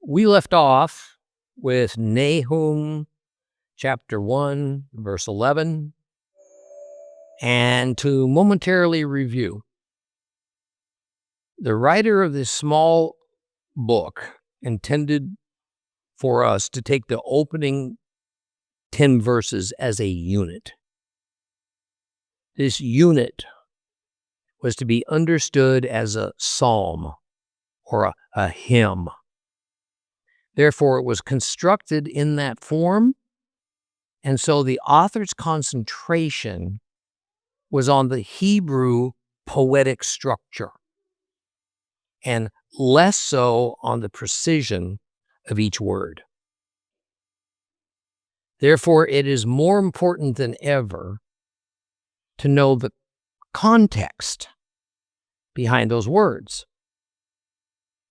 We left off with Nahum chapter 1, verse 11. And to momentarily review, the writer of this small book intended for us to take the opening 10 verses as a unit. This unit was to be understood as a psalm or a hymn. Therefore, it was constructed in that form, and so the author's concentration was on the Hebrew poetic structure and less so on the precision of each word. Therefore, it is more important than ever to know the context behind those words.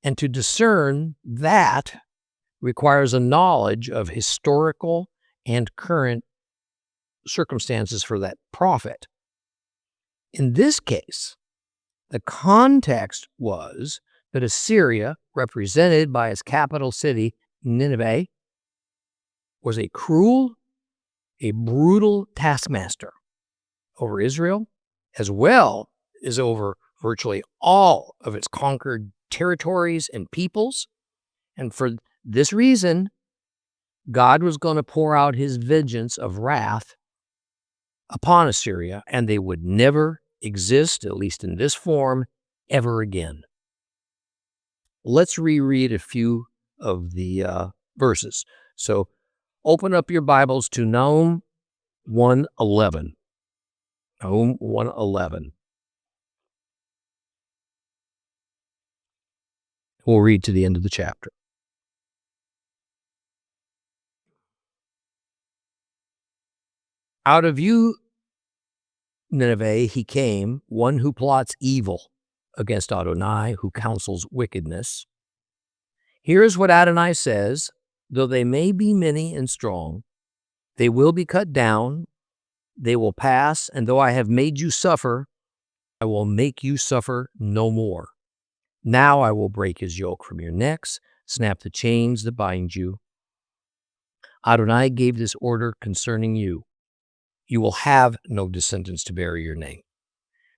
And to discern that requires a knowledge of historical and current circumstances for that prophet. In this case, the context was that Assyria, represented by its capital city, Nineveh, was a cruel, a brutal taskmaster over Israel, as well as over virtually all of its conquered territories and peoples. And for this reason, God was going to pour out his vengeance of wrath upon Assyria, and they would never exist, at least in this form, ever again. Let's reread a few of the verses. So open up your Bibles to Nahum 1:11. Nahum 1:11. We'll read to the end of the chapter. Out of you, Nineveh, he came, one who plots evil against Adonai, who counsels wickedness. Here is what Adonai says, though they may be many and strong, they will be cut down, they will pass, and though I have made you suffer, I will make you suffer no more. Now I will break his yoke from your necks, snap the chains that bind you. Adonai gave this order concerning you. You will have no descendants to bear your name.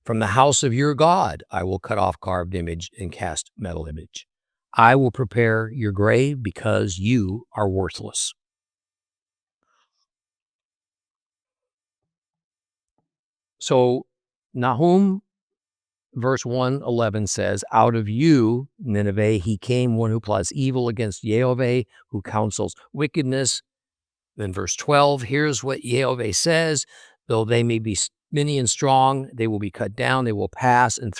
From the house of your God, I will cut off carved image and cast metal image. I will prepare your grave because you are worthless. So Nahum verse 1:11 says, out of you, Nineveh, he came, one who plots evil against YHWH, who counsels wickedness. Then verse 12, here's what YHWH says, though they may be many and strong, they will be cut down, they will pass, and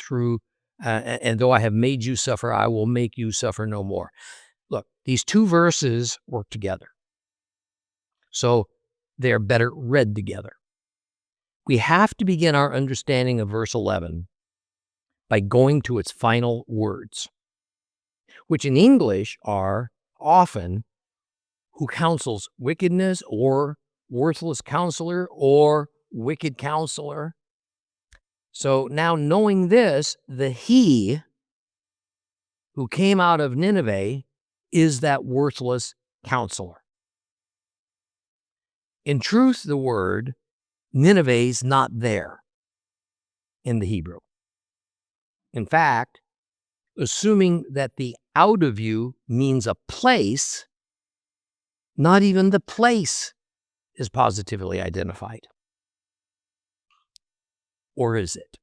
though I have made you suffer, I will make you suffer no more. Look, these two verses work together. So they're better read together. We have to begin our understanding of verse 11 by going to its final words, which in English are often who counsels wickedness, or worthless counselor, or wicked counselor. So now knowing this, the he who came out of Nineveh is that worthless counselor. In truth, the word Nineveh's not there in the Hebrew. In fact, assuming that the out of you means a place, not even the place is positively identified. Or is it?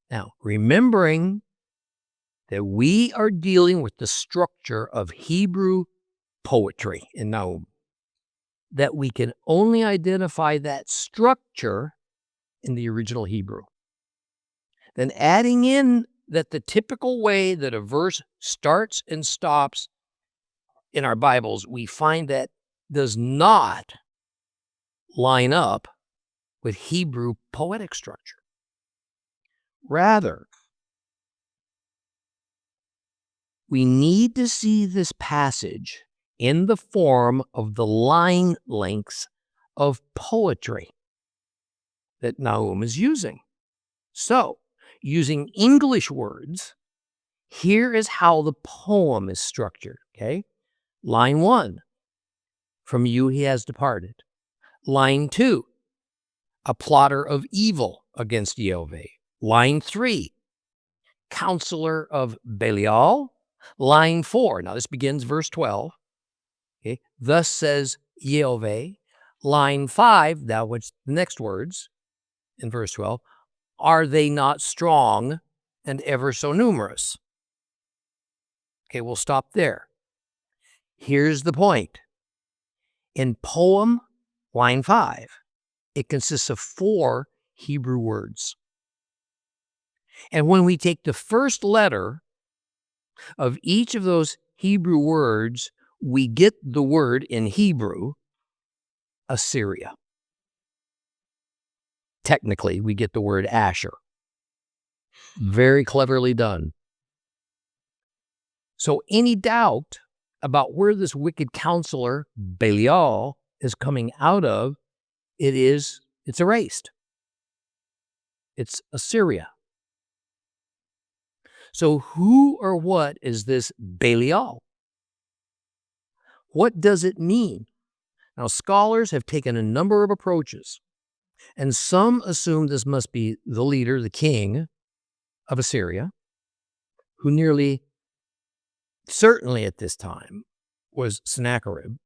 Now, remembering that we are dealing with the structure of Hebrew poetry in Nahum, that we can only identify that structure in the original Hebrew. Then adding in that the typical way that a verse starts and stops in our Bibles, we find that does not line up with Hebrew poetic structure. Rather, we need to see this passage in the form of the line lengths of poetry that Nahum is using. So, using English words Here is how the poem is structured, okay? Line 1, from you he has departed. Line 2, a plotter of evil against YHWH. Line 3, counselor of Belial. Line 4, now this begins verse 12. Okay, thus says YHWH. Line 5, now what's the next words in verse 12? Are they not strong and ever so numerous? Okay, we'll stop there. Here's the point. In poem, line 5, it consists of 4 Hebrew words. And when we take the first letter of each of those Hebrew words, we get the word in Hebrew, Assyria. Technically, we get the word Asher. Very cleverly done. So any doubt about where this wicked counselor, Belial, is coming out of, it's erased. It's Assyria. So who or what is this Belial? What does it mean? Now, scholars have taken a number of approaches, and some assume this must be the leader, the king of Assyria, who nearly certainly at this time was Sennacherib.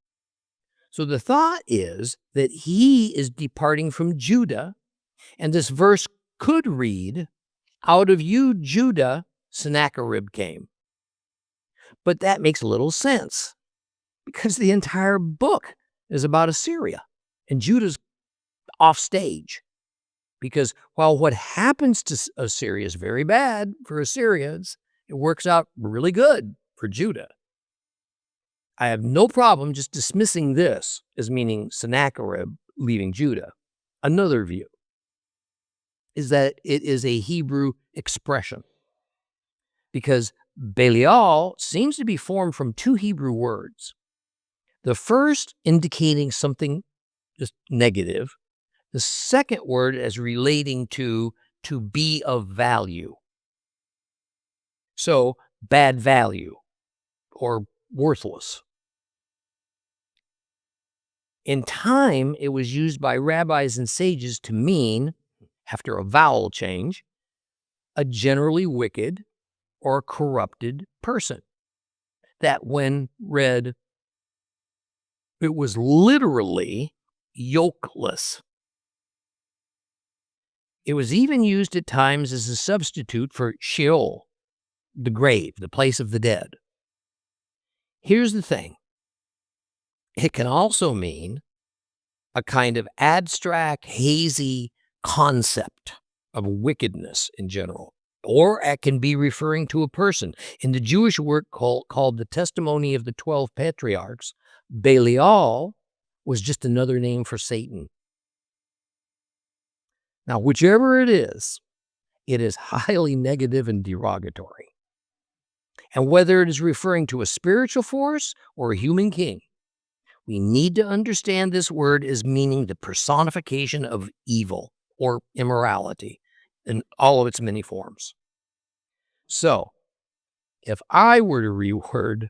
So the thought is that he is departing from Judah, and this verse could read, out of you, Judah, Sennacherib came. But that makes little sense because the entire book is about Assyria, and Judah's off stage. Because while what happens to Assyria is very bad for Assyrians, it works out really good for Judah. I have no problem just dismissing this as meaning Sennacherib leaving Judah. Another view is that it is a Hebrew expression, because Belial seems to be formed from 2 Hebrew words. The first indicating something just negative, the second word as relating to be of value. So bad value or worthless. In time, it was used by rabbis and sages to mean, after a vowel change, a generally wicked or corrupted person. That when read, it was literally yokeless. It was even used at times as a substitute for Sheol, the grave, the place of the dead. Here's the thing. It can also mean a kind of abstract, hazy concept of wickedness in general. Or it can be referring to a person. In the Jewish work called The Testimony of the 12 Patriarchs, Belial was just another name for Satan. Now, whichever it is highly negative and derogatory. And whether it is referring to a spiritual force or a human king, we need to understand this word as meaning the personification of evil or immorality in all of its many forms. So, if I were to reword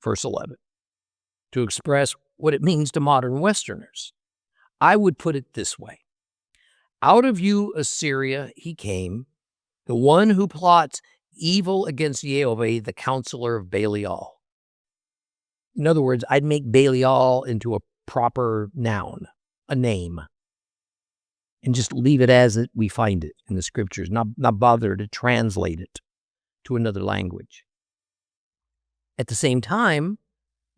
verse 11 to express what it means to modern Westerners, I would put it this way. Out of you, Assyria, he came, the one who plots evil against YHWH, the counselor of Belial. In other words, I'd make Belial into a proper noun, a name, and just leave it as we find it in the scriptures, not bother to translate it to another language. At the same time,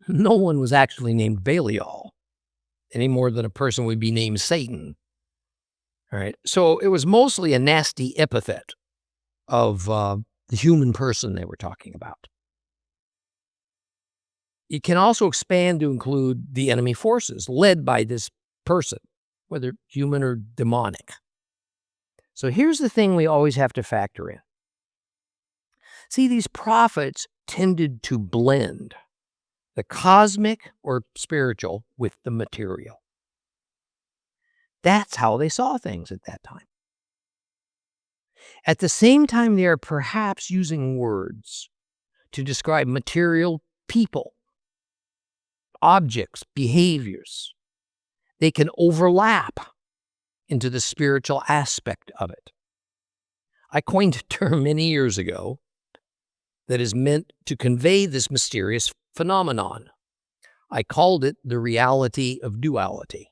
no one was actually named Belial, any more than a person would be named Satan. All right, so it was mostly a nasty epithet of the human person they were talking about. It can also expand to include the enemy forces led by this person, whether human or demonic. So here's the thing we always have to factor in. See, these prophets tended to blend the cosmic or spiritual with the material. That's how they saw things at that time. At the same time, they are perhaps using words to describe material people, objects, behaviors. They can overlap into the spiritual aspect of it. I coined a term many years ago that is meant to convey this mysterious phenomenon. I called it the reality of duality.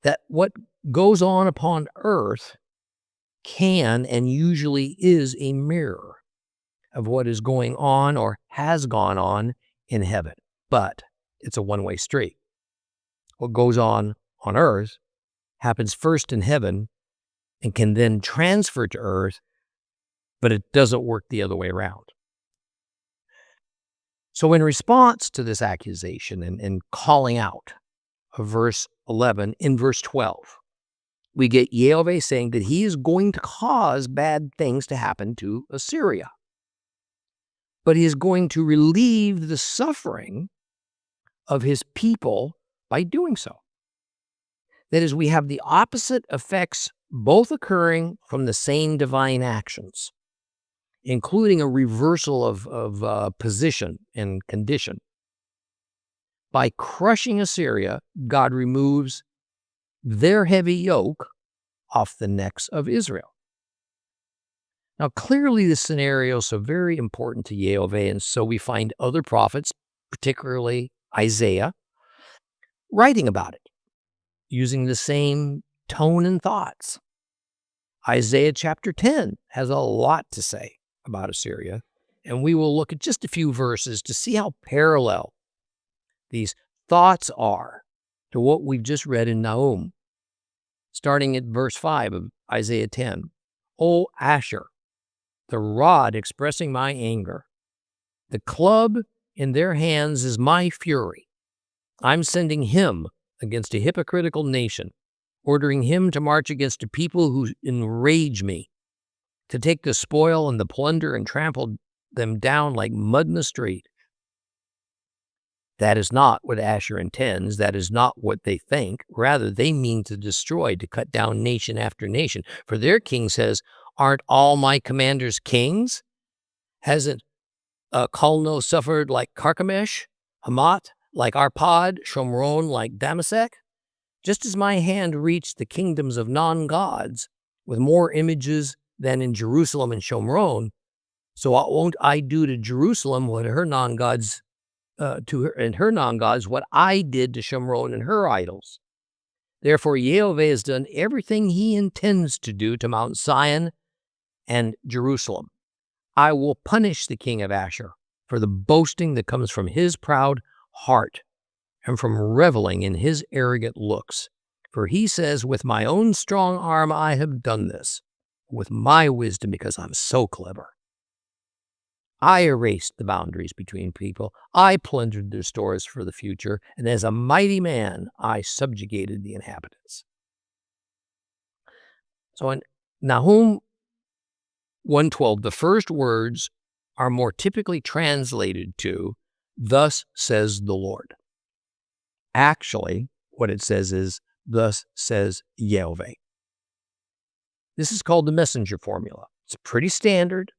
That what goes on upon earth can and usually is a mirror of what is going on or has gone on in heaven. But it's a one-way street. What goes on earth happens first in heaven and can then transfer to earth, but it doesn't work the other way around. So in response to this accusation and calling out of verse 11, in verse 12, we get YHWH saying that he is going to cause bad things to happen to Assyria. But he is going to relieve the suffering of his people by doing so. That is, we have the opposite effects both occurring from the same divine actions, including a reversal of position and condition. By crushing Assyria, God removes their heavy yoke off the necks of Israel. Now, clearly, this scenario is so very important to YHWH, and so we find other prophets, particularly Isaiah, writing about it, using the same tone and thoughts. Isaiah chapter 10 has a lot to say about Assyria, and we will look at just a few verses to see how parallel these thoughts are to what we've just read in Nahum, starting at verse 5 of Isaiah 10. O Asher, the rod expressing my anger, the club in their hands is my fury. I'm sending him against a hypocritical nation, ordering him to march against a people who enrage me, to take the spoil and the plunder and trample them down like mud in the street. That is not what Asher intends. That is not what they think. Rather, they mean to destroy, to cut down nation after nation. For their king says, aren't all my commanders kings? Hasn't Kalno suffered like Carchemish, Hamath like Arpad, Shomron like Damasek? Just as my hand reached the kingdoms of non-gods with more images than in Jerusalem and Shomron, so won't I do to Jerusalem what her non-gods to her and her non-gods what I did to Shomron and her idols. Therefore, YHWH has done everything he intends to do to Mount Zion and Jerusalem. I will punish the king of Asher for the boasting that comes from his proud heart and from reveling in his arrogant looks. For he says, with my own strong arm I have done this, with my wisdom because I'm so clever. I erased the boundaries between people. I plundered their stores for the future, and as a mighty man, I subjugated the inhabitants. So in Nahum 1:12, the first words are more typically translated to, thus says the Lord. Actually, what it says is, thus says YHWH. This is called the messenger formula. It's pretty standard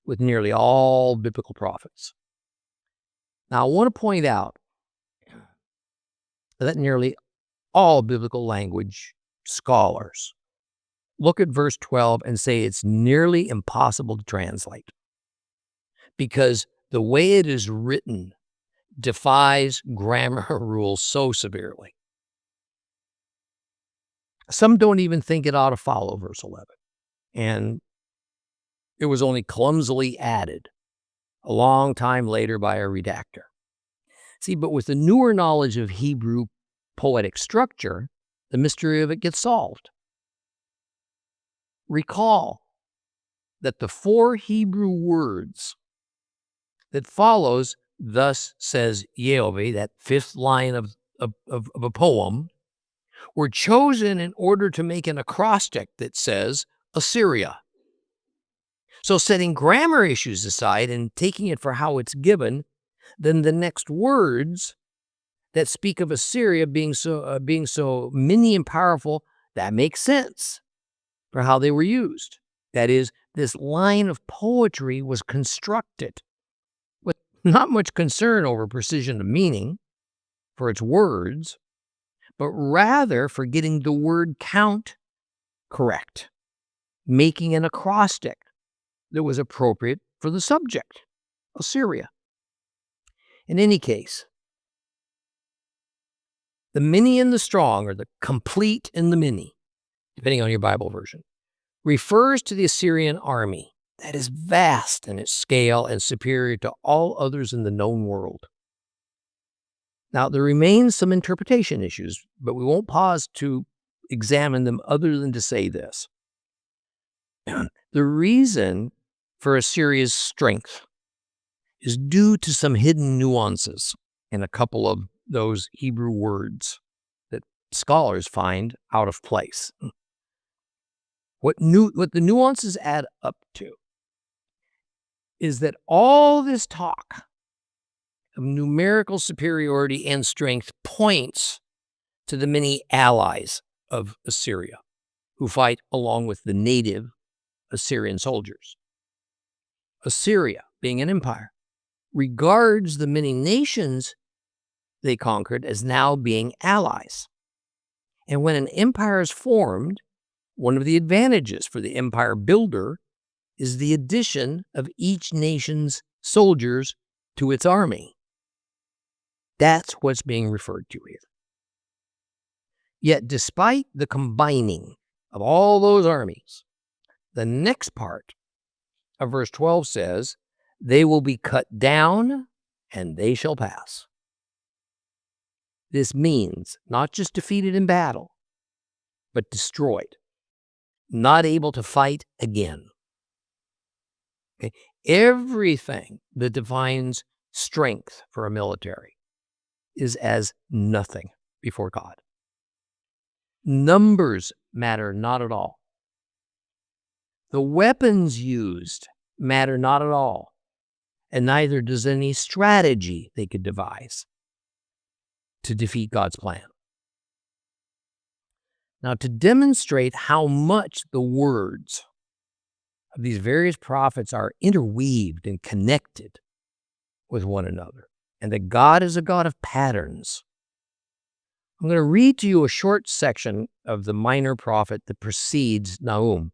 with nearly all biblical prophets. Now, I want to point out that nearly all biblical language scholars look at verse 12 and say it's nearly impossible to translate because the way it is written defies grammar rules so severely. Some don't even think it ought to follow verse 11. And it was only clumsily added a long time later by a redactor. See, but with the newer knowledge of Hebrew poetic structure, the mystery of it gets solved. Recall that the 4 Hebrew words that follows, thus says YHWH, that 5th line of a poem, were chosen in order to make an acrostic that says Assyria. So setting grammar issues aside and taking it for how it's given, then the next words that speak of Assyria being so many and powerful, that makes sense. for how they were used. That is, this line of poetry was constructed with not much concern over precision of meaning for its words, but rather for getting the word count correct, making an acrostic that was appropriate for the subject, Assyria. In any case, the many and the strong, or the complete and the many, depending on your Bible version, refers to the Assyrian army that is vast in its scale and superior to all others in the known world. Now, there remains some interpretation issues, but we won't pause to examine them other than to say this. The reason for Assyria's strength is due to some hidden nuances in a couple of those Hebrew words that scholars find out of place. What the nuances add up to is that all this talk of numerical superiority and strength points to the many allies of Assyria who fight along with the native Assyrian soldiers. Assyria, being an empire, regards the many nations they conquered as now being allies. And when an empire is formed, one of the advantages for the empire builder is the addition of each nation's soldiers to its army. That's what's being referred to here. Yet, despite the combining of all those armies, the next part of verse 12 says, "They will be cut down and they shall pass." This means not just defeated in battle, but destroyed, not able to fight again. Okay? Everything that defines strength for a military is as nothing before God. Numbers matter not at all. The weapons used matter not at all, and neither does any strategy they could devise to defeat God's plan. Now, to demonstrate how much the words of these various prophets are interweaved and connected with one another, and that God is a God of patterns, I'm going to read to you a short section of the minor prophet that precedes Nahum,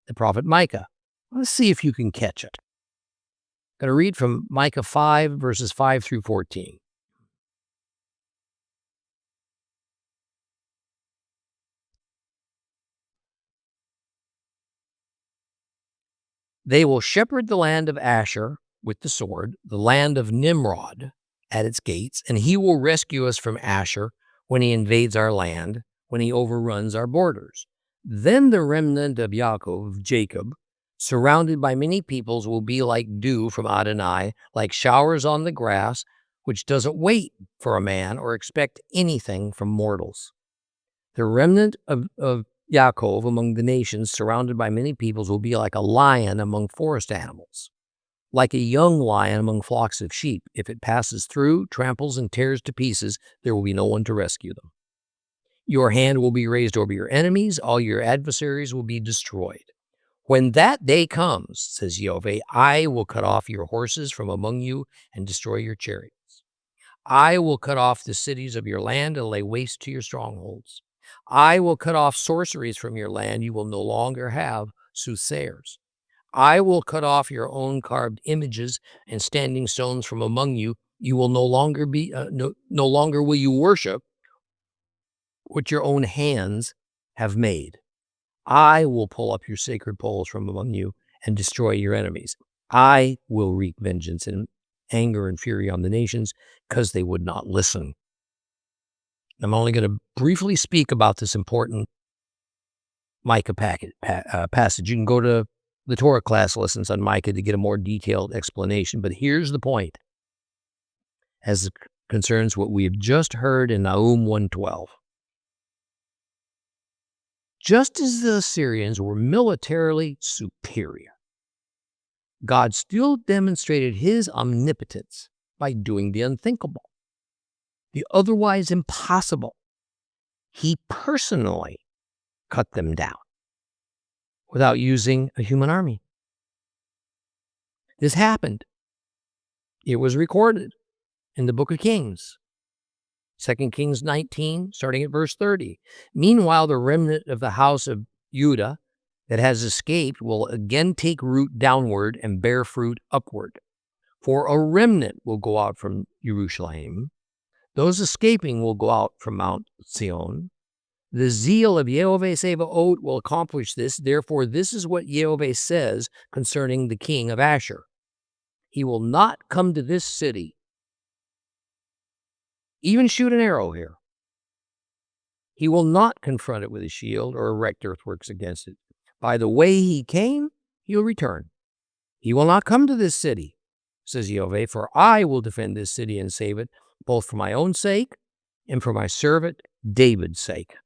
the prophet Micah. Let's see if you can catch it. I'm going to read from Micah 5, verses 5 through 14. They will shepherd the land of Asher with the sword, the land of Nimrod at its gates, and he will rescue us from Asher when he invades our land, when he overruns our borders. Then the remnant of Yaakov, Jacob, surrounded by many peoples, will be like dew from Adonai, like showers on the grass, which doesn't wait for a man or expect anything from mortals. The remnant of Yaakov among the nations, surrounded by many peoples, will be like a lion among forest animals, like a young lion among flocks of sheep. If it passes through, tramples, and tears to pieces, there will be no one to rescue them. Your hand will be raised over your enemies. All your adversaries will be destroyed. When that day comes, says Yehweh, I will cut off your horses from among you and destroy your chariots. I will cut off the cities of your land and lay waste to your strongholds. I will cut off sorceries from your land. You will no longer have soothsayers. I will cut off your own carved images and standing stones from among you. You will no longer will you worship what your own hands have made. I will pull up your sacred poles from among you and destroy your enemies. I will wreak vengeance and anger and fury on the nations because they would not listen. I'm only going to briefly speak about this important Micah passage. You can go to the Torah class lessons on Micah to get a more detailed explanation. But here's the point as it concerns what we have just heard in Nahum 1:12. Just as the Assyrians were militarily superior, God still demonstrated his omnipotence by doing the unthinkable, the otherwise impossible. He personally cut them down. without using a human army. This happened. It was recorded in the book of Kings. 2 Kings 19, starting at verse 30. Meanwhile, the remnant of the house of Judah that has escaped will again take root downward and bear fruit upward. For a remnant will go out from Jerusalem. Those escaping will go out from Mount Zion. The zeal of YHWH Sebaot will accomplish this. Therefore, this is what YHWH says concerning the king of Asher. He will not come to this city, even shoot an arrow here. He will not confront it with a shield or erect earthworks against it. By the way he came, he'll return. He will not come to this city, says YHWH, for I will defend this city and save it, both for my own sake and for my servant David's sake.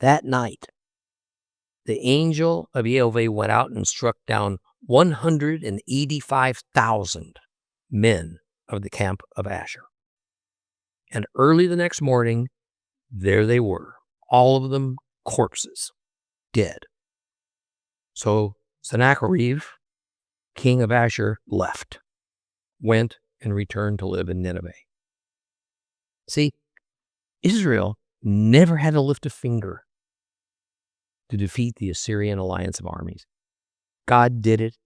That night, the angel of YHWH went out and struck down 185,000 men of the camp of Asher. And early the next morning, there they were, all of them corpses, dead. So Sennacherib, king of Asher, went and returned to live in Nineveh. See, Israel never had to lift a finger to defeat the Assyrian alliance of armies. God did it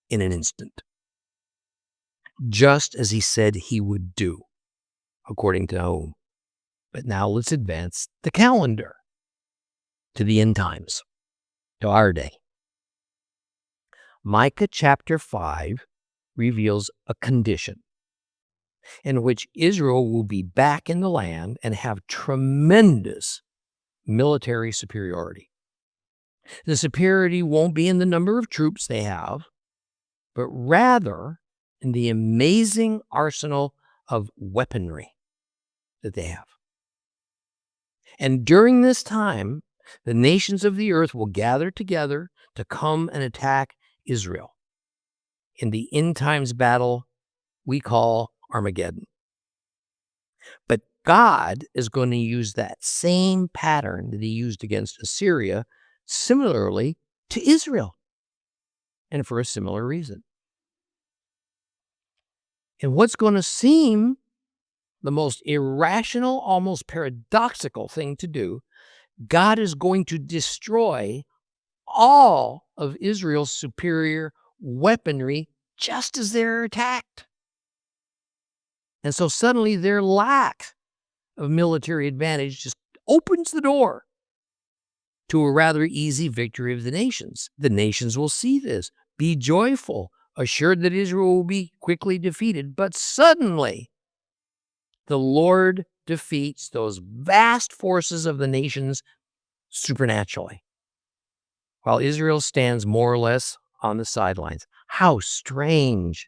in an instant, just as he said he would do, according to Nahum. But now let's advance the calendar to the end times, to our day. Micah chapter 5 reveals a condition in which Israel will be back in the land and have tremendous military superiority. The superiority won't be in the number of troops they have, but rather in the amazing arsenal of weaponry that they have. And during this time, the nations of the earth will gather together to come and attack Israel in the end times battle we call Armageddon. But God is going to use that same pattern that he used against Assyria similarly to Israel, and for a similar reason. And what's going to seem the most irrational, almost paradoxical thing to do, God is going to destroy all of Israel's superior weaponry just as they're attacked. And so suddenly their lack of military advantage just opens the door to a rather easy victory of the nations. The nations will see this, be joyful, assured that Israel will be quickly defeated. But suddenly, the Lord defeats those vast forces of the nations supernaturally, while Israel stands more or less on the sidelines. How strange.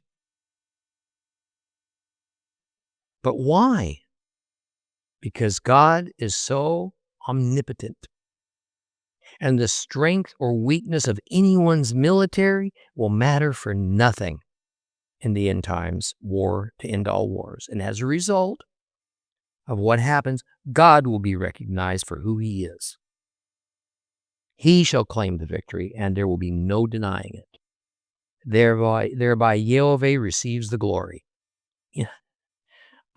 But why? Because God is so omnipotent. And the strength or weakness of anyone's military will matter for nothing in the end times war to end all wars. And as a result of what happens, God will be recognized for who he is. He shall claim the victory, and there will be no denying it. Thereby YHWH receives the glory. Yeah.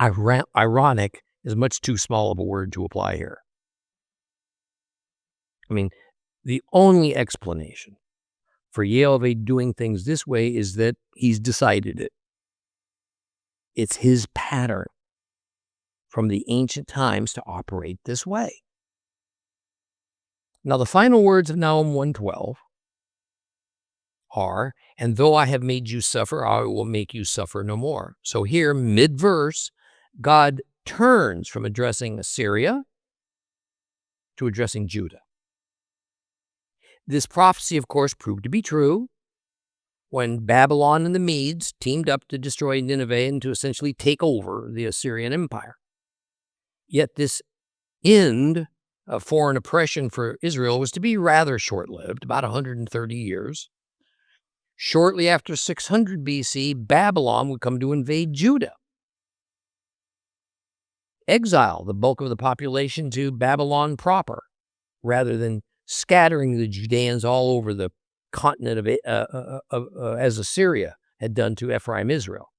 Ironic is much too small of a word to apply here. I mean, the only explanation for YHWH doing things this way is that he's decided it. It's his pattern from the ancient times to operate this way. Now, the final words of Nahum 1:12 are, and though I have made you suffer, I will make you suffer no more. So here, mid-verse, God turns from addressing Assyria to addressing Judah. This prophecy, of course, proved to be true when Babylon and the Medes teamed up to destroy Nineveh and to essentially take over the Assyrian Empire. Yet this end of foreign oppression for Israel was to be rather short-lived, about 130 years. Shortly after 600 BC, Babylon would come to invade Judah, exile the bulk of the population to Babylon proper, rather than scattering the Judeans all over the continent as Assyria had done to Ephraim Israel.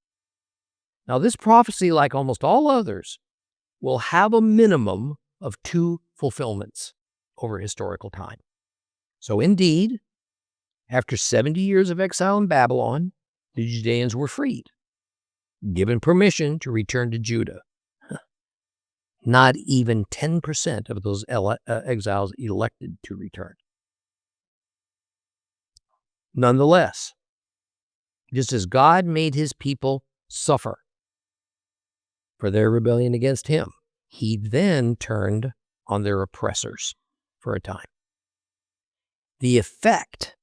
Now, this prophecy, like almost all others, will have a minimum of 2 fulfillments over historical time. So indeed, after 70 years of exile in Babylon, the Judeans were freed, given permission to return to Judah. Not even 10% of those exiles elected to return. Nonetheless, just as God made his people suffer for their rebellion against him, he then turned on their oppressors for a time. The effect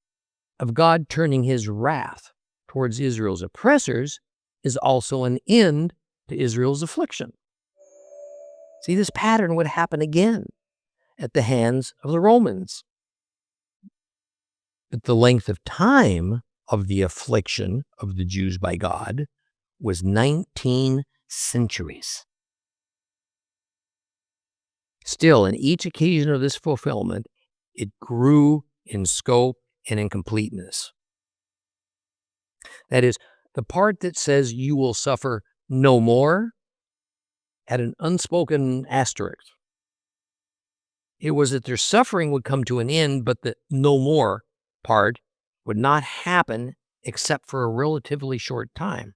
of God turning his wrath towards Israel's oppressors is also an end to Israel's affliction. See, this pattern would happen again at the hands of the Romans. But the length of time of the affliction of the Jews by God was 19 centuries. Still, in each occasion of this fulfillment, it grew in scope and in completeness. That is, the part that says you will suffer no more had an unspoken asterisk. It was that their suffering would come to an end, but the no more part would not happen except for a relatively short time.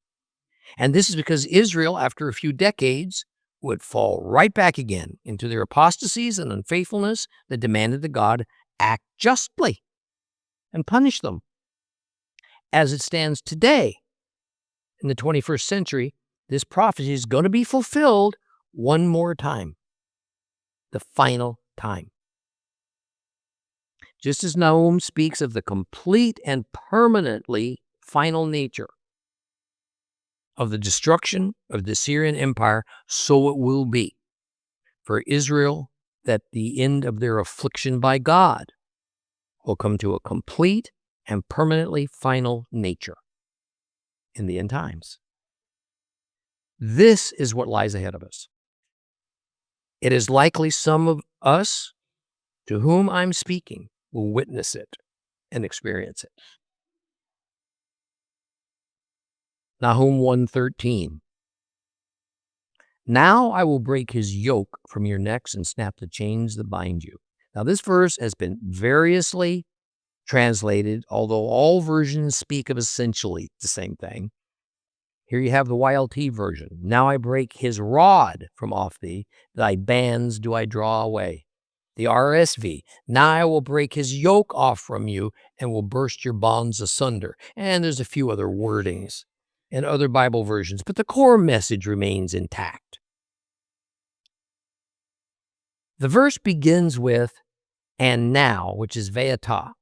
And this is because Israel, after a few decades, would fall right back again into their apostasies and unfaithfulness that demanded that God act justly and punish them. As it stands today, in the 21st century, this prophecy is going to be fulfilled one more time, the final time. Just as Nahum speaks of the complete and permanently final nature of the destruction of the Assyrian Empire, so it will be for Israel that the end of their affliction by God will come to a complete and permanently final nature in the end times. This is what lies ahead of us. It is likely some of us to whom I'm speaking will witness it and experience it. Nahum 1:13. Now I will break his yoke from your necks and snap the chains that bind you. Now this verse has been variously translated, although all versions speak of essentially the same thing. Here you have the YLT version. Now I break his rod from off thee, thy bands do I draw away. The RSV, now I will break his yoke off from you and will burst your bonds asunder. And there's a few other wordings in other Bible versions, but the core message remains intact. The verse begins with, and now, which is ve'atah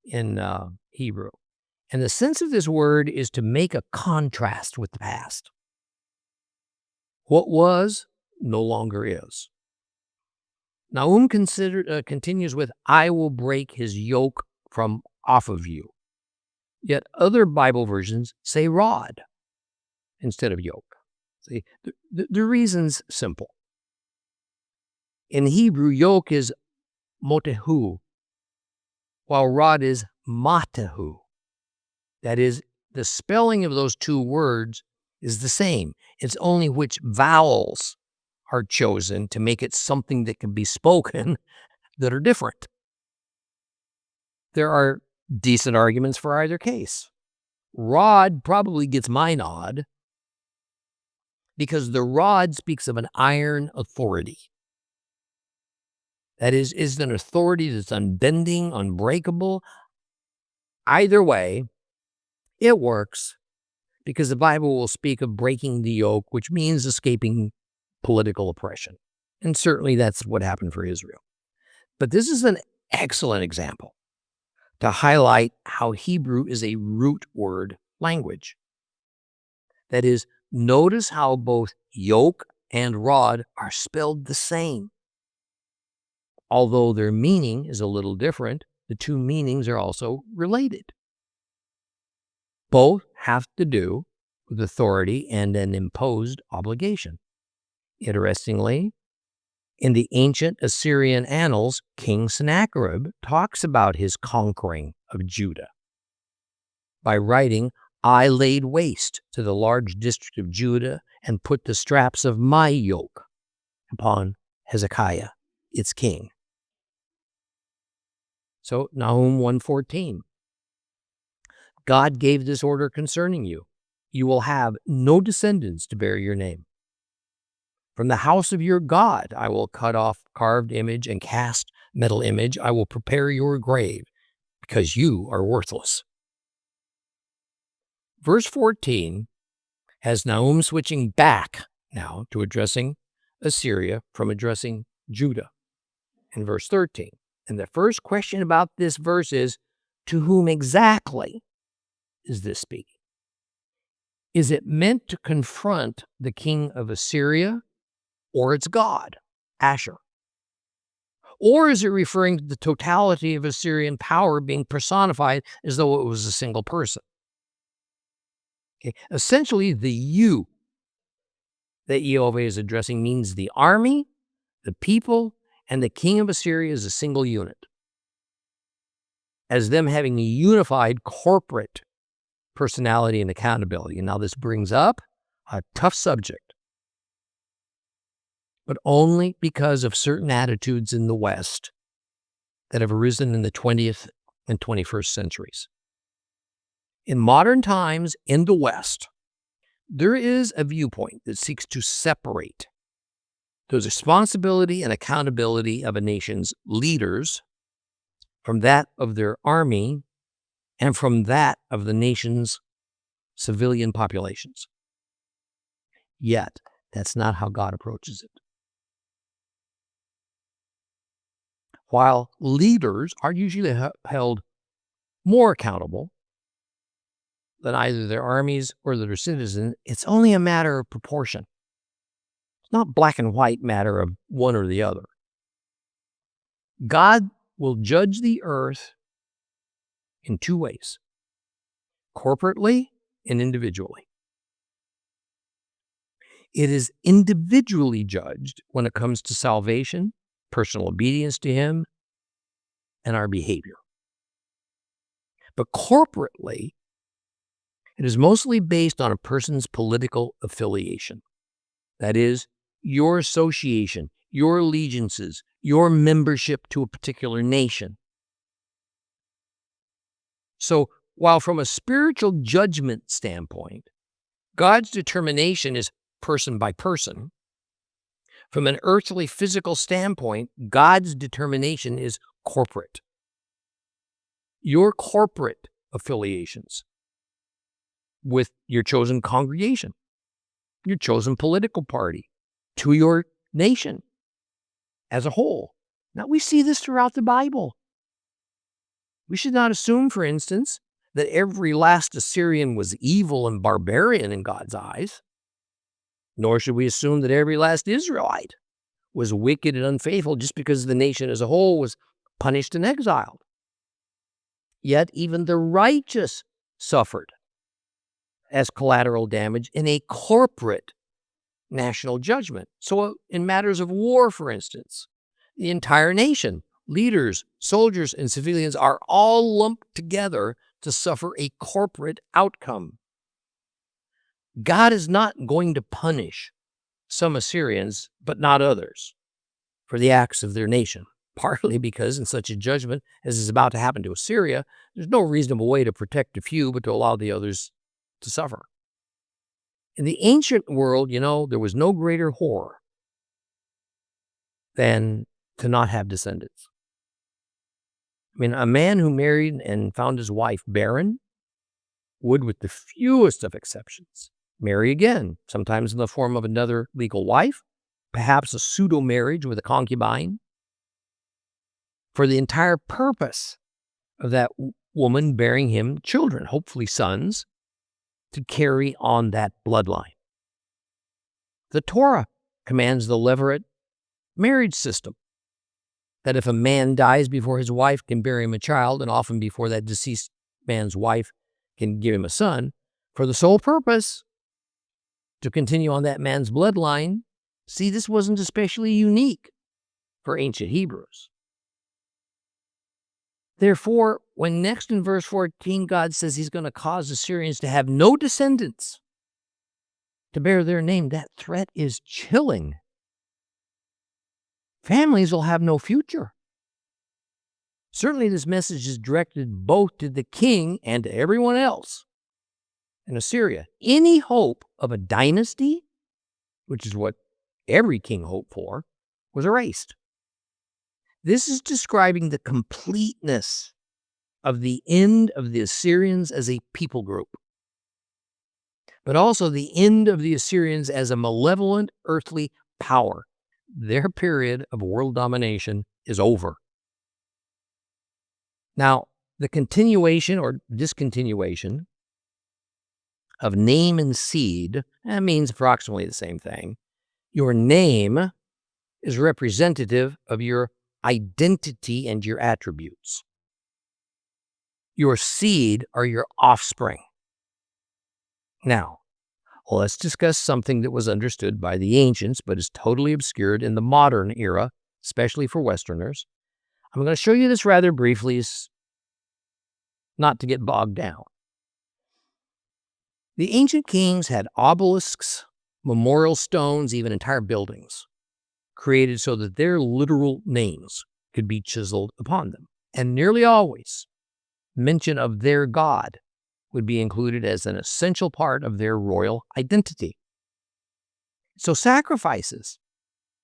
in Hebrew. And the sense of this word is to make a contrast with the past. What was no longer is. Nahum continues with, I will break his yoke from off of you. Yet other Bible versions say rod instead of yoke. See, the reason's simple. In Hebrew, yoke is motehu, while rod is matehu. That is, the spelling of those two words is the same. It's only which vowels are chosen to make it something that can be spoken that are different. There are decent arguments for either case. Rod probably gets my nod because the rod speaks of an iron authority. That is an authority that's unbending, unbreakable. Either way, it works because the Bible will speak of breaking the yoke, which means escaping political oppression. And certainly that's what happened for Israel. But this is an excellent example to highlight how Hebrew is a root word language. That is, notice how both yoke and rod are spelled the same. Although their meaning is a little different, the two meanings are also related. Both have to do with authority and an imposed obligation. Interestingly, In the ancient Assyrian annals, King Sennacherib talks about his conquering of Judah by writing, "I laid waste to the large district of Judah and put the straps of my yoke upon Hezekiah, its king." So Nahum 1:14. God gave this order concerning you. You will have no descendants to bear your name. From the house of your God I will cut off carved image and cast metal image. I will prepare your grave because you are worthless. Verse 14 has Nahum switching back now to addressing Assyria from addressing Judah in verse 13. And the first question about this verse is, to whom exactly is this speaking? Is it meant to confront the king of Assyria or its god, Asher? Or is it referring to the totality of Assyrian power being personified as though it was a single person? Okay. Essentially, the you that Yehova is addressing means the army, the people, and the king of Assyria is a single unit, as them having a unified corporate personality and accountability. And now this brings up a tough subject, but only because of certain attitudes in the West that have arisen in the 20th and 21st centuries. In modern times in the West, there is a viewpoint that seeks to separate the responsibility and accountability of a nation's leaders from that of their army and from that of the nation's civilian populations. Yet, that's not how God approaches it. While leaders are usually held more accountable than either their armies or their citizens, it's only a matter of proportion. It's not black and white matter of one or the other. God will judge the earth in two ways, corporately and individually. It is individually judged when it comes to salvation, personal obedience to Him, and our behavior. But corporately, it is mostly based on a person's political affiliation. That is, your association, your allegiances, your membership to a particular nation. So, while from a spiritual judgment standpoint, God's determination is person by person, from an earthly physical standpoint, God's determination is corporate. Your corporate affiliations with your chosen congregation, your chosen political party, to your nation as a whole. Now, we see this throughout the Bible. We should not assume, for instance, that every last Assyrian was evil and barbarian in God's eyes, nor should we assume that every last Israelite was wicked and unfaithful just because the nation as a whole was punished and exiled. Yet even the righteous suffered as collateral damage in a corporate national judgment. So in matters of war, for instance, the entire nation, leaders, soldiers, and civilians are all lumped together to suffer a corporate outcome. God is not going to punish some Assyrians, but not others, for the acts of their nation, partly because in such a judgment as is about to happen to Assyria, there's no reasonable way to protect a few but to allow the others to suffer. In the ancient world, there was no greater horror than to not have descendants. A man who married and found his wife barren would, with the fewest of exceptions, marry again, sometimes in the form of another legal wife, perhaps a pseudo-marriage with a concubine, for the entire purpose of that woman bearing him children, hopefully sons, to carry on that bloodline. The Torah commands the levirate marriage system, that if a man dies before his wife can bear him a child, and often before that deceased man's wife can give him a son, for the sole purpose to continue on that man's bloodline. See, this wasn't especially unique for ancient Hebrews. Therefore, when next in verse 14, God says he's going to cause the Assyrians to have no descendants to bear their name, that threat is chilling. Families will have no future. Certainly, this message is directed both to the king and to everyone else in Assyria. Any hope of a dynasty, which is what every king hoped for, was erased. This is describing the completeness of the end of the Assyrians as a people group, but also the end of the Assyrians as a malevolent earthly power. Their period of world domination is over. Now, the continuation or discontinuation of name and seed, that means approximately the same thing. Your name is representative of your identity and your attributes. Your seed are your offspring. Now, let's discuss something that was understood by the ancients, but is totally obscured in the modern era, especially for Westerners. I'm going to show you this rather briefly, not to get bogged down. The ancient kings had obelisks, memorial stones, even entire buildings created so that their literal names could be chiseled upon them. And nearly always, mention of their god would be included as an essential part of their royal identity. So sacrifices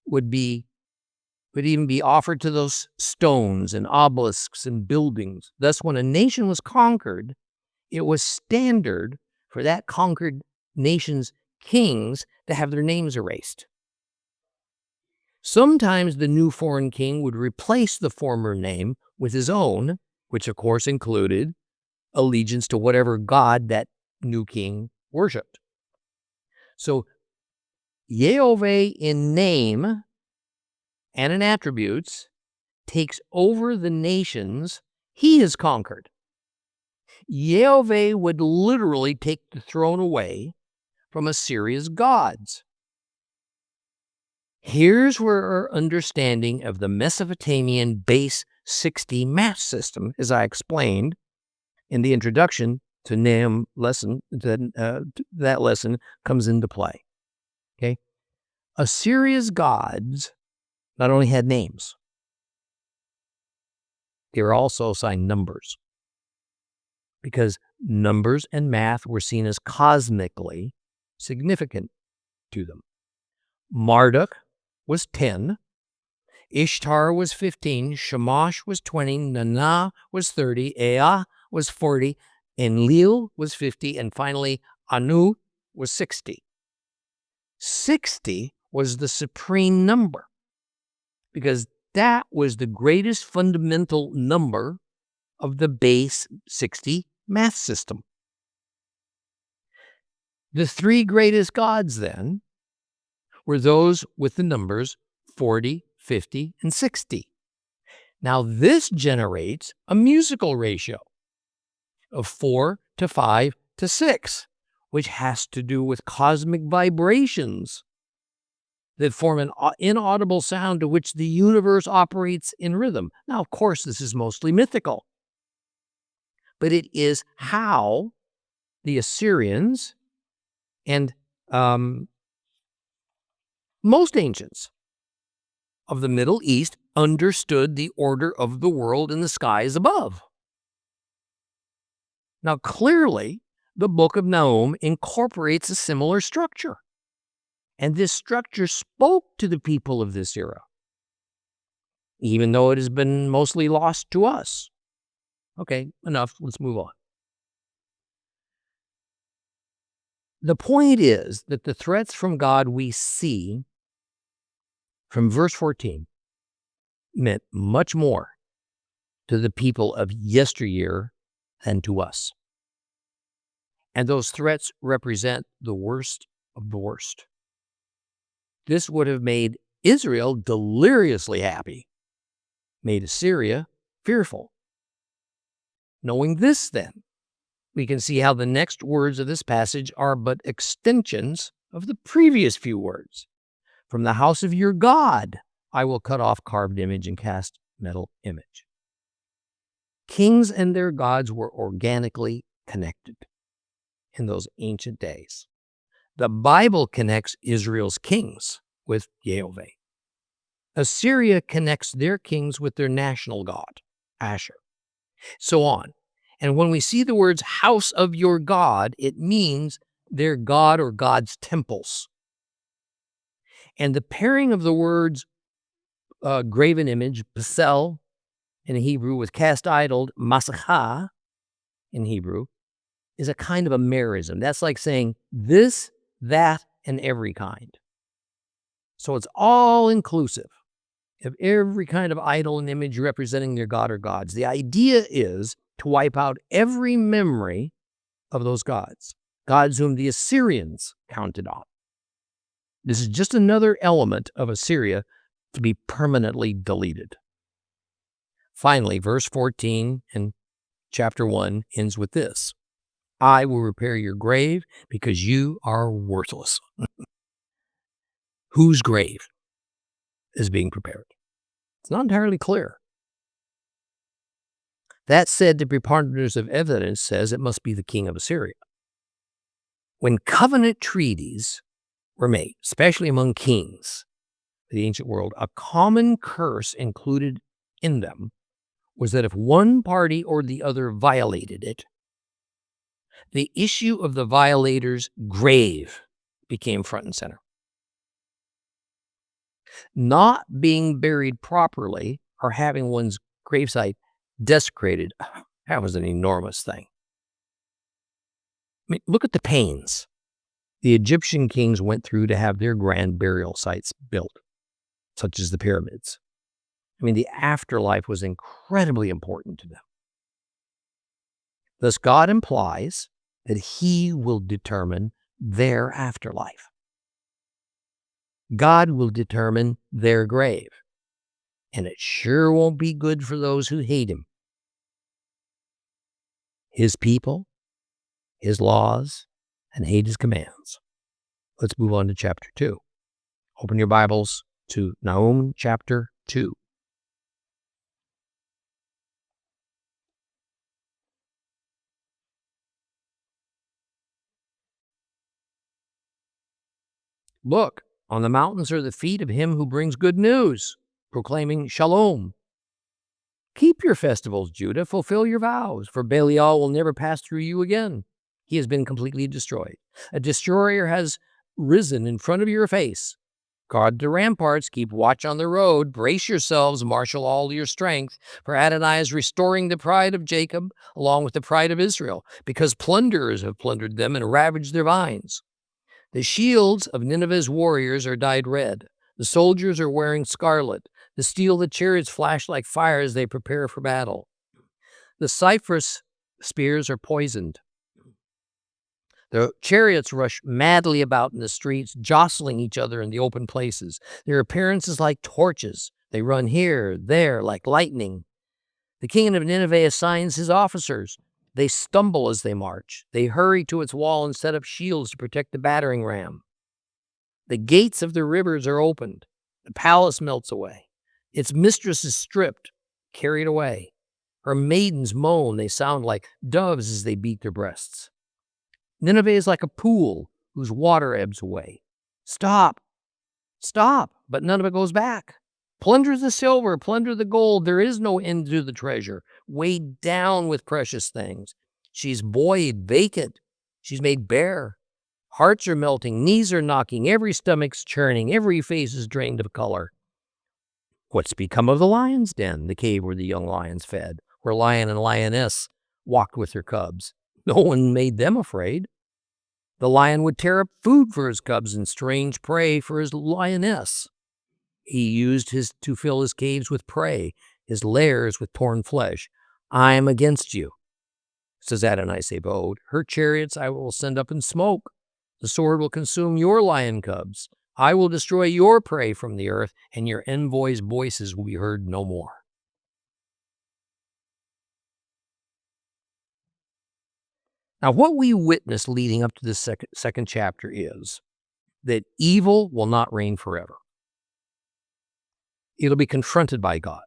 would even be offered to those stones and obelisks and buildings. Thus, when a nation was conquered, it was standard for that conquered nation's kings to have their names erased. Sometimes the new foreign king would replace the former name with his own, which of course included allegiance to whatever god that new king worshipped. So YHWH in name and in attributes takes over the nations he has conquered. YHWH would literally take the throne away from Assyria's gods. Here's where our understanding of the Mesopotamian base 60 math system, as I explained in the introduction to Nahum lesson, that lesson comes into play. Okay, Assyria's gods not only had names, they were also assigned numbers, because numbers and math were seen as cosmically significant to them. Marduk was 10, Ishtar was 15, Shamash was 20, Nanah was 30, Ea was 40, Enlil was 50, and finally Anu was 60. 60 was the supreme number, because that was the greatest fundamental number of the base 60 math system. The three greatest gods then were those with the numbers 40, 50, and 60. Now this generates a musical ratio of 4 to 5 to 6, which has to do with cosmic vibrations that form an inaudible sound to which the universe operates in rhythm. Now, of course, this is mostly mythical, but it is how the Assyrians and most ancients of the Middle East understood the order of the world in the skies above. Now, clearly, the book of Nahum incorporates a similar structure, and this structure spoke to the people of this era, even though it has been mostly lost to us. Okay, enough. Let's move on. The point is that the threats from God we see from verse 14 meant much more to the people of yesteryear than to us. And those threats represent the worst of the worst. This would have made Israel deliriously happy, made Assyria fearful. Knowing this, then, we can see how the next words of this passage are but extensions of the previous few words. From the house of your God I will cut off carved image and cast metal image. Kings and their gods were organically connected in those ancient days. The Bible connects Israel's kings with Yehweh. Assyria connects their kings with their national god, Asher. So on. And when we see the words house of your God, it means their god or God's temples. And the pairing of the words graven image, basel, in Hebrew, with cast idol, masachah, in Hebrew, is a kind of a merism. That's like saying this, that, and every kind. So it's all inclusive of every kind of idol and image representing their god or gods. The idea is to wipe out every memory of those gods, gods whom the Assyrians counted on. This is just another element of Assyria to be permanently deleted. Finally, verse 14 in chapter 1 ends with this: I will repair your grave because you are worthless. Whose grave is being prepared? It's not entirely clear. That said, the preponderance of evidence says it must be the king of Assyria. When covenant treaties were made, especially among kings of the ancient world, a common curse included in them was that if one party or the other violated it, the issue of the violator's grave became front and center. Not being buried properly or having one's gravesite desecrated, that was an enormous thing. I mean, look at the pains the Egyptian kings went through to have their grand burial sites built, such as the pyramids. I mean, the afterlife was incredibly important to them. Thus, God implies that He will determine their afterlife. God will determine their grave, and it sure won't be good for those who hate Him. His people, His laws, and hate His commands. Let's move on to chapter 2. Open your Bibles to Nahum chapter 2. Look, on the mountains are the feet of him who brings good news, proclaiming shalom. Keep your festivals, Judah, fulfill your vows, for Belial will never pass through you again. He has been completely destroyed. A destroyer has risen in front of your face. Guard the ramparts, keep watch on the road, brace yourselves, marshal all your strength, for Adonai is restoring the pride of Jacob, along with the pride of Israel, because plunderers have plundered them and ravaged their vines. The shields of Nineveh's warriors are dyed red. The soldiers are wearing scarlet. The steel of the chariots flash like fire as they prepare for battle. The cypress spears are poisoned. The chariots rush madly about in the streets, jostling each other in the open places. Their appearance is like torches. They run here, there, like lightning. The king of Nineveh assigns his officers. They stumble as they march. They hurry to its wall and set up shields to protect the battering ram. The gates of the rivers are opened. The palace melts away. Its mistress is stripped, carried away. Her maidens moan. They sound like doves as they beat their breasts. Nineveh is like a pool whose water ebbs away. Stop, stop, but none of it goes back. Plunder the silver, plunder the gold. There is no end to the treasure, weighed down with precious things. She's void, vacant. She's made bare. Hearts are melting, knees are knocking, every stomach's churning, every face is drained of color. What's become of the lion's den, the cave where the young lions fed, where lion and lioness walked with their cubs? No one made them afraid. The lion would tear up food for his cubs and strange prey for his lioness. He used to fill his caves with prey, his lairs with torn flesh. I am against you, says Adonai Sabaoth. Her chariots I will send up in smoke. The sword will consume your lion cubs. I will destroy your prey from the earth, and your envoys' voices will be heard no more. Now, what we witness leading up to this second chapter is that evil will not reign forever. It'll be confronted by God,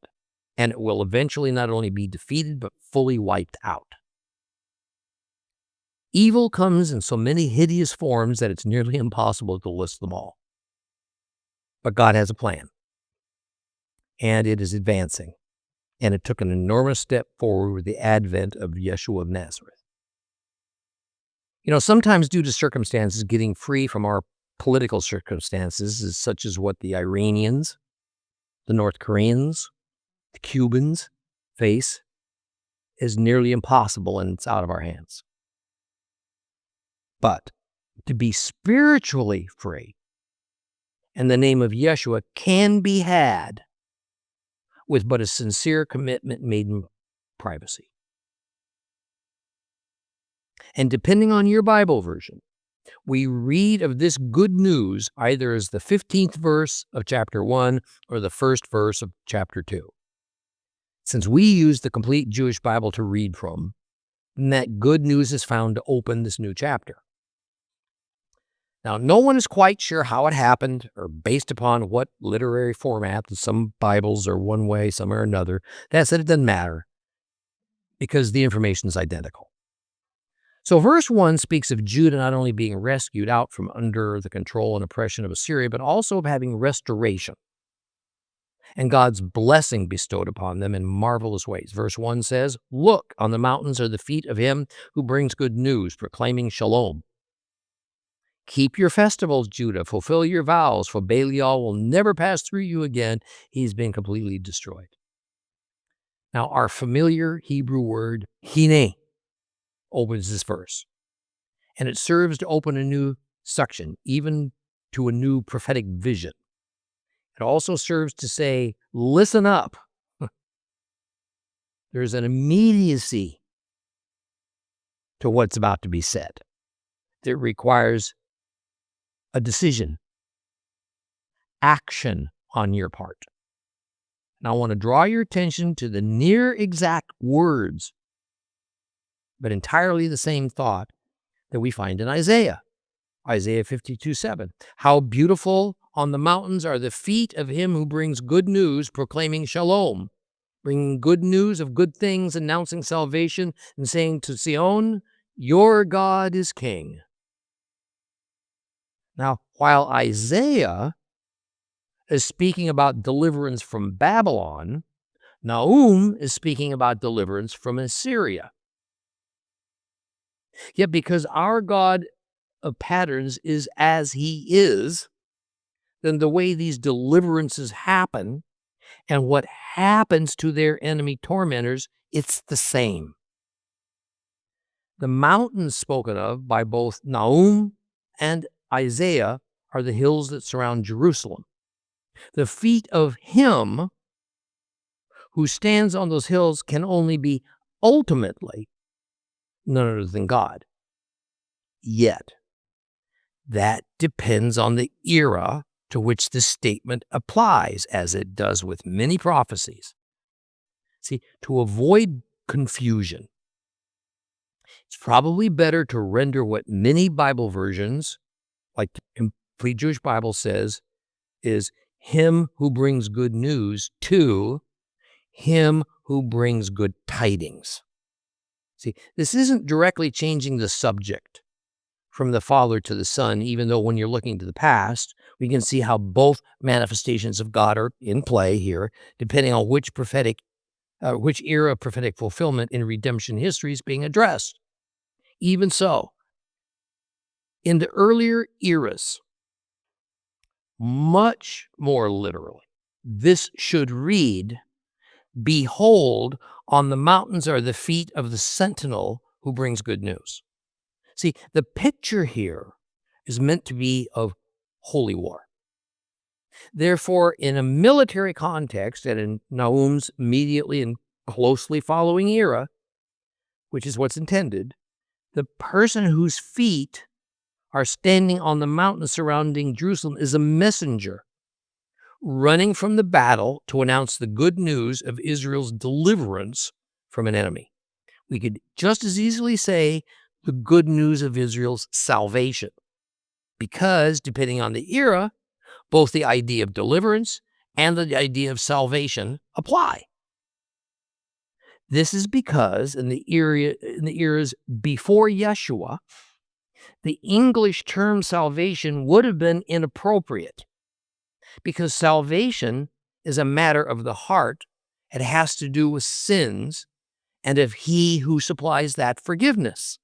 and it will eventually not only be defeated, but fully wiped out. Evil comes in so many hideous forms that it's nearly impossible to list them all. But God has a plan, and it is advancing, and it took an enormous step forward with the advent of Yeshua of Nazareth. Sometimes due to circumstances, getting free from our political circumstances, such as what the Iranians, the North Koreans, the Cubans face, is nearly impossible, and it's out of our hands. But to be spiritually free in the name of Yeshua can be had with but a sincere commitment made in privacy. And depending on your Bible version, we read of this good news either as the 15th verse of chapter 1 or the first verse of chapter 2. Since we use the complete Jewish Bible to read from, then that good news is found to open this new chapter. Now, no one is quite sure how it happened or based upon what literary format. Some Bibles are one way, some are another. That said, it doesn't matter because the information is identical. So verse 1 speaks of Judah not only being rescued out from under the control and oppression of Assyria, but also of having restoration and God's blessing bestowed upon them in marvelous ways. Verse 1 says, "Look, on the mountains are the feet of him who brings good news, proclaiming shalom. Keep your festivals, Judah. Fulfill your vows, for Belial will never pass through you again. He's been completely destroyed." Now, our familiar Hebrew word, hine, opens this verse. And it serves to open a new section, even to a new prophetic vision. It also serves to say, listen up. There's an immediacy to what's about to be said that requires a decision, action on your part. And I want to draw your attention to the near exact words, but entirely the same thought that we find in Isaiah 52:7. "How beautiful on the mountains are the feet of him who brings good news, proclaiming shalom," bringing good news of good things, announcing salvation, and saying to Zion, "Your God is king." Now, while Isaiah is speaking about deliverance from Babylon, Nahum is speaking about deliverance from Assyria. Yet because our God of patterns is as he is, then the way these deliverances happen and what happens to their enemy tormentors, it's the same. The mountains spoken of by both Nahum and Isaiah are the hills that surround Jerusalem. The feet of him who stands on those hills can only be ultimately none other than God. Yet, that depends on the era to which this statement applies, as it does with many prophecies. See, to avoid confusion, it's probably better to render what many Bible versions, like the Complete Jewish Bible says, is him who brings good news to him who brings good tidings. See, this isn't directly changing the subject from the Father to the Son, even though when you're looking to the past, we can see how both manifestations of God are in play here, depending on which era of prophetic fulfillment in redemption history is being addressed. Even so, in the earlier eras, much more literally, this should read, "Behold, on the mountains are the feet of the sentinel who brings good news." See, the picture here is meant to be of holy war. Therefore, in a military context and in Nahum's immediately and closely following era, which is what's intended, the person whose feet are standing on the mountain surrounding Jerusalem is a messenger running from the battle to announce the good news of Israel's deliverance from an enemy. We could just as easily say the good news of Israel's salvation, because depending on the era, both the idea of deliverance and the idea of salvation apply. This is because in the eras before Yeshua, the English term salvation would have been inappropriate because salvation is a matter of the heart. It has to do with sins and of he who supplies that forgiveness.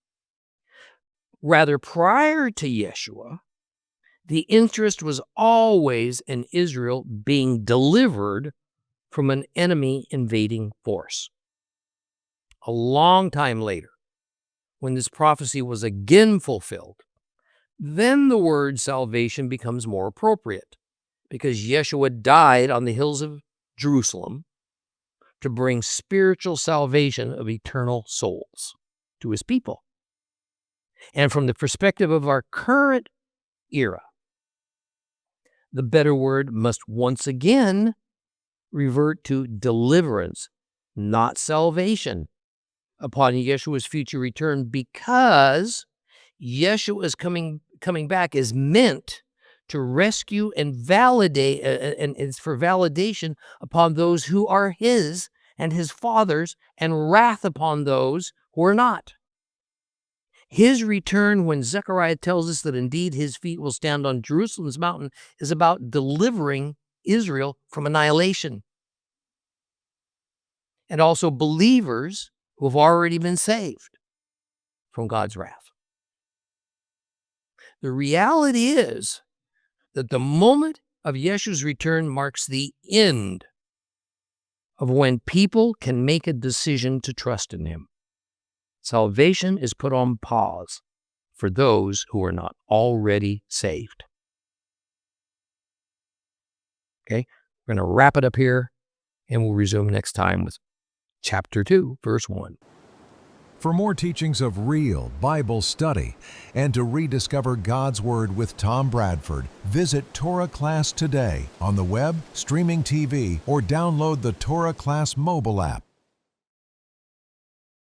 Rather, prior to Yeshua, the interest was always in Israel being delivered from an enemy invading force. A long time later, when this prophecy was again fulfilled, then the word salvation becomes more appropriate because Yeshua died on the hills of Jerusalem to bring spiritual salvation of eternal souls to his people. And from the perspective of our current era, the better word must once again revert to deliverance, not salvation, upon Yeshua's future return, because Yeshua's coming back is meant to rescue and validate, and it's for validation upon those who are his and his father's, and wrath upon those who are not. His return, when Zechariah tells us that indeed his feet will stand on Jerusalem's mountain, is about delivering Israel from annihilation. And also believers who have already been saved from God's wrath. The reality is that the moment of Yeshua's return marks the end of when people can make a decision to trust in him. Salvation is put on pause for those who are not already saved. Okay, we're going to wrap it up here, and we'll resume next time with chapter 2, verse 1. For more teachings of real Bible study and to rediscover God's Word with Tom Bradford, visit Torah Class today on the web, streaming TV, or download the Torah Class mobile app.